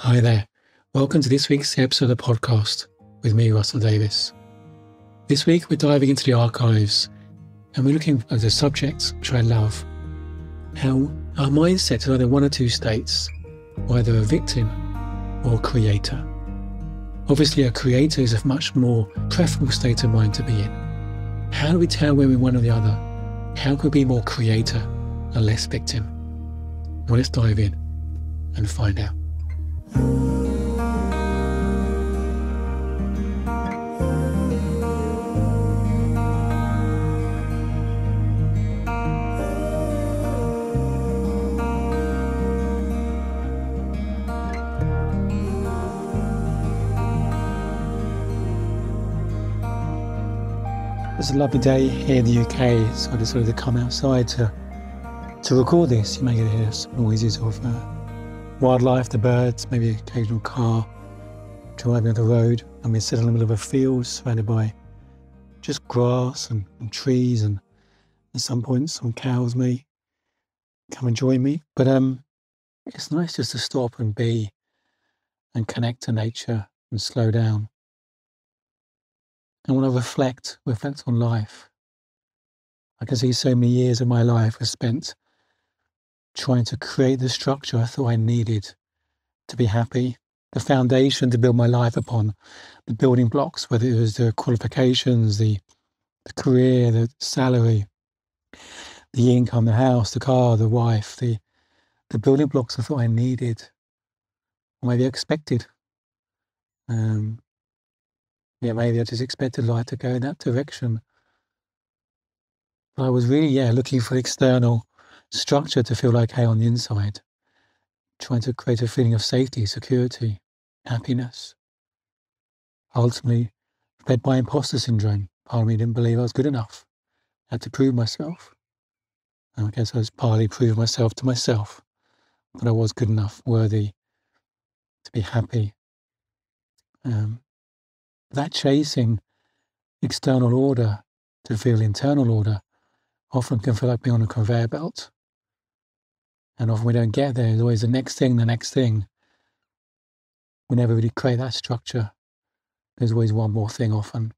Hi there. Welcome to this week's episode of the podcast with me, Russell Davis. This week we're diving into the archives and we're looking at the subjects which I love. How our mindset is either one or two states, either a victim or a creator. Obviously, a creator is a much more preferable state of mind to be in. How do we tell when we're one or the other? How can we be more creator and less victim? Well, let's dive in and find out. It's a lovely day here in the UK, so I decided to come outside to record this. You may get to hear some noises of wildlife, the birds, maybe an occasional car driving on the road. And we're sitting in the middle of a field surrounded by just grass and trees, and at some point some cows may come and join me. But it's nice just to stop and be and connect to nature and slow down. And when I reflect on life, I can see so many years of my life were spent trying to create the structure I thought I needed to be happy, the foundation to build my life upon, the building blocks, whether it was the qualifications, the career, the salary, the income, the house, the car, the wife, the building blocks I thought I needed, or maybe expected. Maybe I just expected life to go in that direction. But I was really, looking for external structure to feel okay on the inside, trying to create a feeling of safety, security, happiness. Ultimately, fed by imposter syndrome. Part of me didn't believe I was good enough. I had to prove myself. And I guess I was partly proving myself to myself that I was good enough, worthy to be happy. That chasing external order to feel internal order often can feel like being on a conveyor belt. And often we don't get there. There's always the next thing. We never really create that structure. There's always one more thing often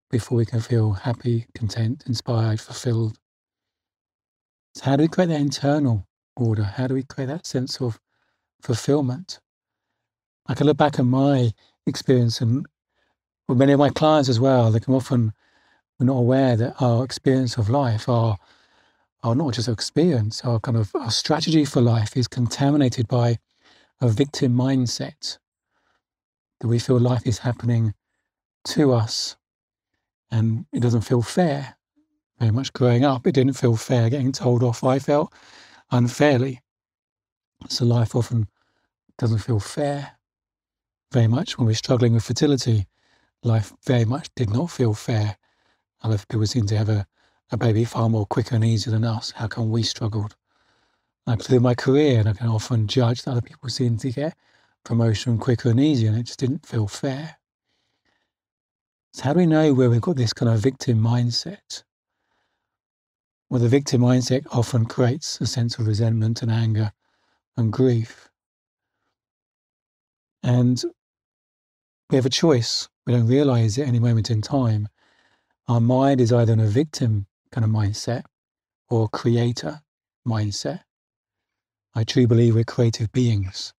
before we can feel happy, content, inspired, fulfilled. So how do we create that internal order? How do we create that sense of fulfillment? I can look back at my experience and with many of my clients as well, they can often, we're not aware that our experience of life, our not just experience, our strategy for life is contaminated by a victim mindset, that we feel life is happening to us and it doesn't feel fair. Very much growing up, it didn't feel fair. Getting told off, I felt unfairly. So life often doesn't feel fair. Very much when we're struggling with fertility, life very much did not feel fair. Other people seem to have a baby far more quicker and easier than us. How come we struggled? I look through my career and I can often judge that other people seem to get promotion quicker and easier, and it just didn't feel fair. So how do we know where we've got this kind of victim mindset? Well, the victim mindset often creates a sense of resentment and anger and grief. And we have a choice. We don't realize it at any moment in time. Our mind is either in a victim kind of mindset or a creator mindset. I truly believe we're creative beings.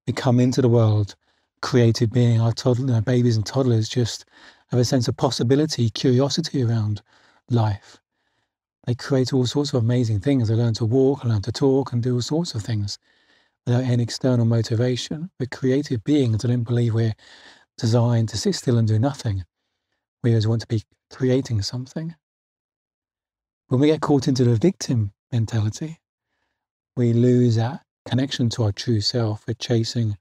We come into the world creative being. Our babies and toddlers just have a sense of possibility, curiosity around life. They create all sorts of amazing things. They learn to walk, learn to talk, and do all sorts of things without any external motivation. We're creative beings. I don't believe we're designed to sit still and do nothing. We always want to be creating something. When we get caught into the victim mentality, we lose that connection to our true self. We're chasing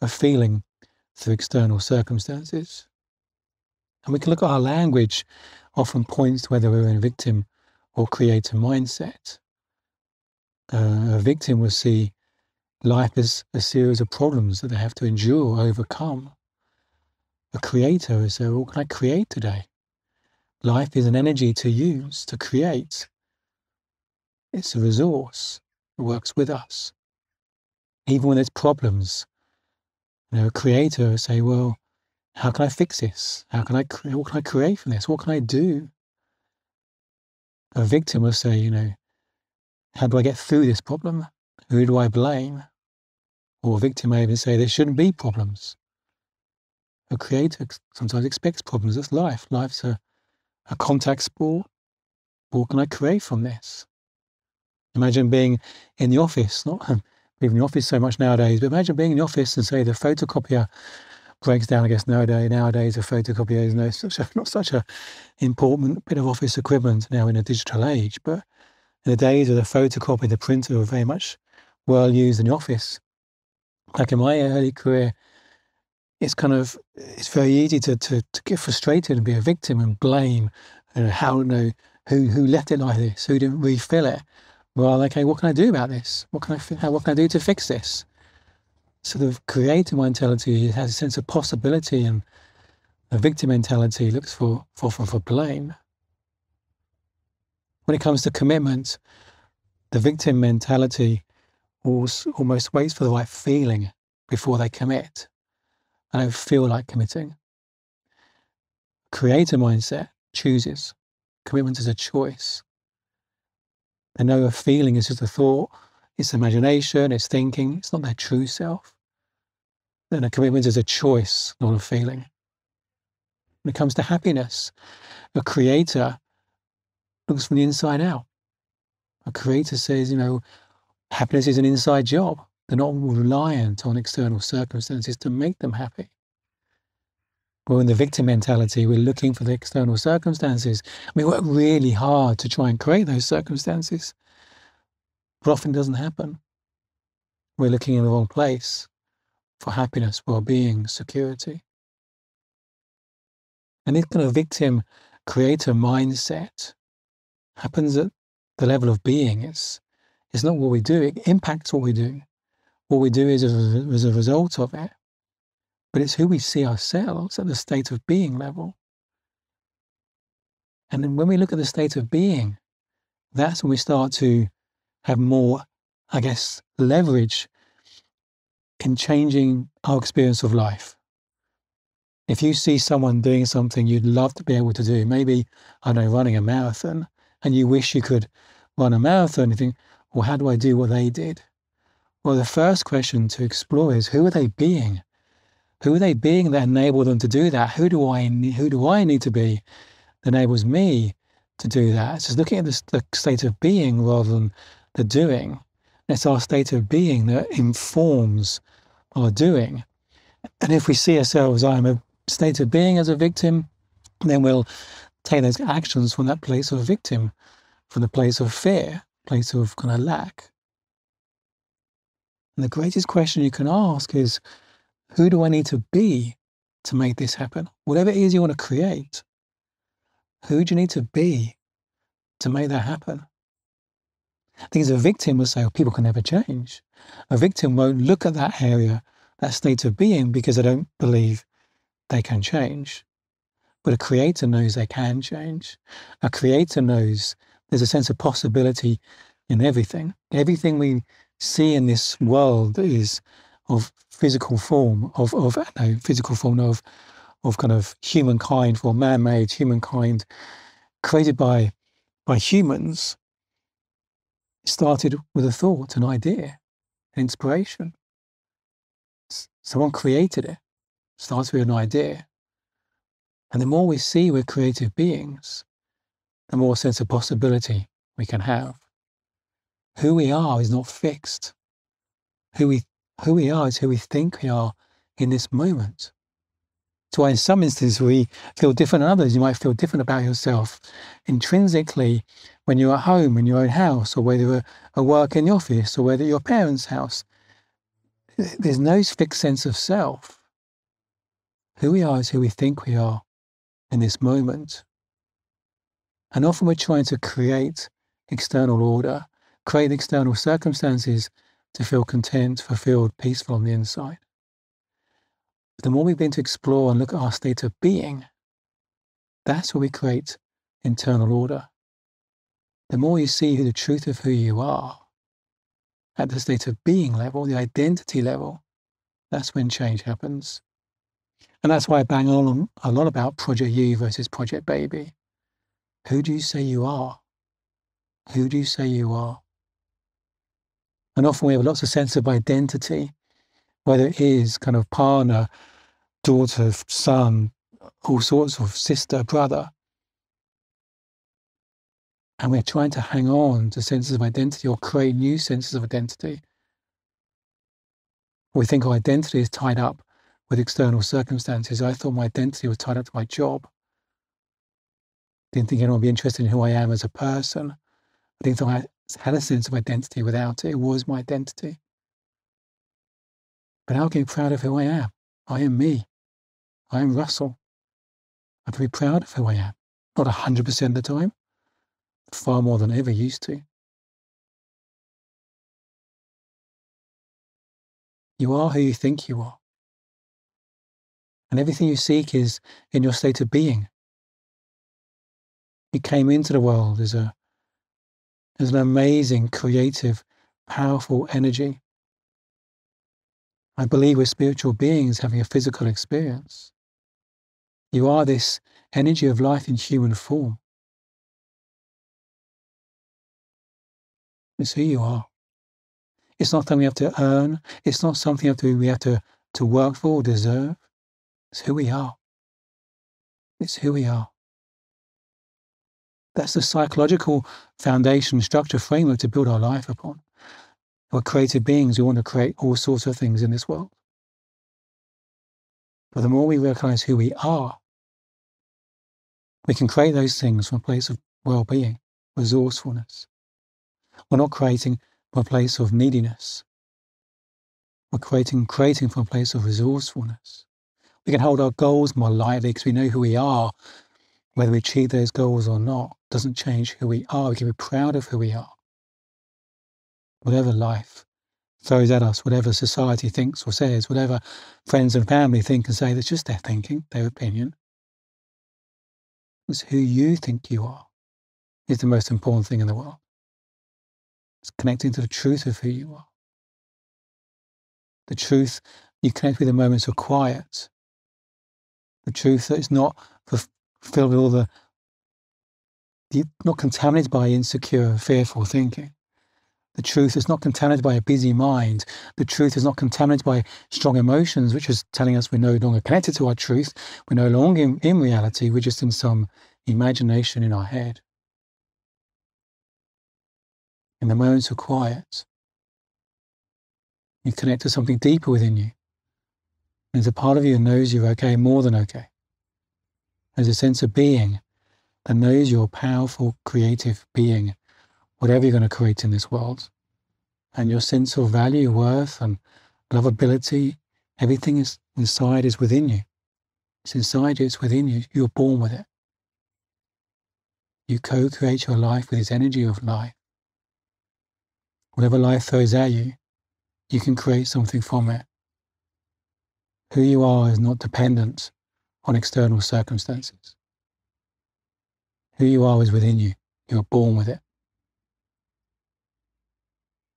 a feeling through external circumstances. And we can look at our language, often points to whether we're in a victim or creator mindset. A victim will see life as a series of problems that they have to endure, overcome. A creator will say, what can I create today? Life is an energy to use, to create. It's a resource. It works with us. Even when there's problems, A creator will say, well, how can I fix this? What can I create from this? What can I do? A victim will say, how do I get through this problem? Who do I blame? Or a victim may even say there shouldn't be problems. A creator sometimes expects problems. That's life. Life's a contact sport. What can I create from this? Imagine being in the office, not being in the office so much nowadays, but imagine being in the office and say the photocopier breaks down. I guess nowadays a photocopier is not such a important bit of office equipment now in a digital age, but in the days of the photocopy, the printer were very much well used in the office. Like in my early career, it's very easy to get frustrated and be a victim and blame, who left it like this, who didn't refill it. Well, okay, what can I do about this? What can I do to fix this? So the creator mentality has a sense of possibility, and the victim mentality looks for blame. When it comes to commitment, the victim mentality almost waits for the right feeling before they commit. I don't feel like committing. Creator mindset chooses. Commitment is a choice. They know a feeling is just a thought, it's imagination, it's thinking, it's not their true self. Then a commitment is a choice, not a feeling. When it comes to happiness, a creator looks from the inside out. A creator says, happiness is an inside job. They're not reliant on external circumstances to make them happy. Well, in the victim mentality, we're looking for the external circumstances. We work really hard to try and create those circumstances, but often it doesn't happen. We're looking in the wrong place for happiness, well-being, security. And this kind of victim-creator mindset happens at the level of being. It's not what we do. It impacts what we do. What we do is as a result of it. But it's who we see ourselves at the state of being level. And then when we look at the state of being, that's when we start to have more, leverage in changing our experience of life. If you see someone doing something you'd love to be able to do, maybe, running a marathon, and you wish you could run a marathon, you think, well, how do I do what they did? Well, the first question to explore is, who are they being? Who are they being that enable them to do that? Who do I need to be that enables me to do that? It's just looking at the state of being rather than the doing. It's our state of being that informs our doing. And if we see ourselves, I'm a state of being as a victim, then we'll take those actions from that place of victim, from the place of fear, place of kind of lack. And the greatest question you can ask is, who do I need to be to make this happen? Whatever it is you want to create, who do you need to be to make that happen? Because a victim will say, people can never change. A victim won't look at that area, that state of being, because they don't believe they can change. But a creator knows they can change. A creator knows there's a sense of possibility in everything. Everything we see in this world is of physical form, of kind of humankind, or man-made humankind, created by humans. It started with a thought, an idea, an inspiration. Someone created it. Starts with an idea. And the more we see we're creative beings, the more sense of possibility we can have. Who we are is not fixed. Who we are is who we think we are in this moment. So in some instances we feel different than others. You might feel different about yourself intrinsically when you're at home in your own house, or whether you're at work in the office, or whether at your parents' house. There's no fixed sense of self. Who we are is who we think we are in this moment. And often we're trying to create external order, create external circumstances to feel content, fulfilled, peaceful on the inside. But the more we begin to explore and look at our state of being, that's where we create internal order. The more you see the truth of who you are at the state of being level, the identity level, That's when change happens. And that's why I bang on a lot about Project You versus Project Baby. Who do you say you are? Who do you say you are? And often we have lots of sense of identity, whether it is kind of partner, daughter, son, all sorts of sister, brother. And we're trying to hang on to senses of identity or create new senses of identity. We think our identity is tied up with external circumstances. I thought my identity was tied up to my job. Didn't think anyone would be interested in who I am as a person. I didn't think I had a sense of identity without it. It was my identity. But now I'm getting proud of who I am. I am me. I am Russell. I can be proud of who I am. Not 100% of the time, far more than I ever used to. You are who you think you are. And everything you seek is in your state of being. You came into the world as an amazing, creative, powerful energy. I believe we're spiritual beings having a physical experience. You are this energy of life in human form. It's who you are. It's not something we have to earn. It's not something we have to work for or deserve. It's who we are. It's who we are. That's the psychological foundation, structure, framework to build our life upon. We're creative beings who want to create all sorts of things in this world. But the more we recognize who we are, we can create those things from a place of well-being, resourcefulness. We're not creating from a place of neediness. We're creating from a place of resourcefulness. We can hold our goals more lightly because we know who we are. Whether we achieve those goals or not doesn't change who we are. We can be proud of who we are. Whatever life throws at us, whatever society thinks or says, whatever friends and family think and say, that's just their thinking, their opinion. It's who you think you are is the most important thing in the world. It's connecting to the truth of who you are. The truth you connect with in moments of quiet. The truth that is not filled with all the, you're not contaminated by insecure, fearful thinking. The truth is not contaminated by a busy mind. The truth is not contaminated by strong emotions, which is telling us we're no longer connected to our truth. We're no longer in reality. We're just in some imagination in our head. In the moments of quiet, you connect to something deeper within you. There's a part of you that knows you're okay, more than okay. There's a sense of being that knows you're a powerful, creative being, whatever you're going to create in this world. And your sense of value, worth, and lovability, everything is inside is within you. It's inside you, it's within you. You're born with it. You co-create your life with this energy of life. Whatever life throws at you, you can create something from it. Who you are is not dependent on external circumstances. Who you are is within you. You're born with it.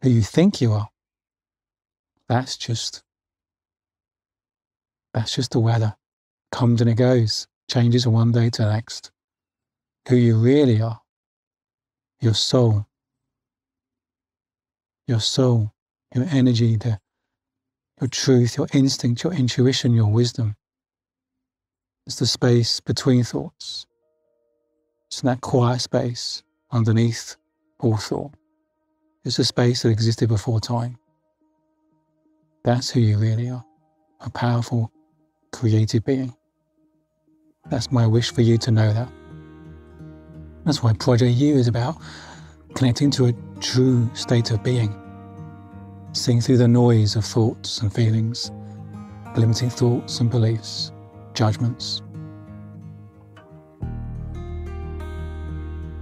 Who you think you are, that's just the weather. Comes and it goes, changes from one day to the next. Who you really are, your soul, your energy, your truth, your instinct, your intuition, your wisdom. It's the space between thoughts. It's that quiet space underneath all thought. It's a space that existed before time. That's who you really are, a powerful, creative being. That's my wish for you to know that. That's why Project You is about connecting to a true state of being, seeing through the noise of thoughts and feelings, limiting thoughts and beliefs, judgments.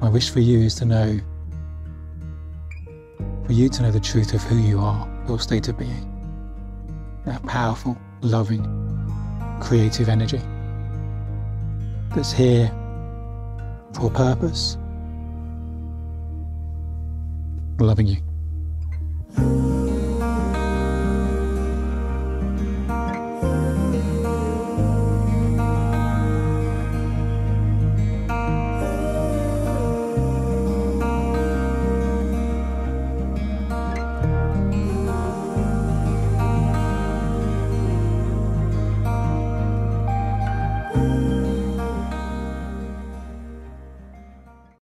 My wish for you is to know the truth of who you are, your state of being. That powerful, loving, creative energy that's here for a purpose, loving you.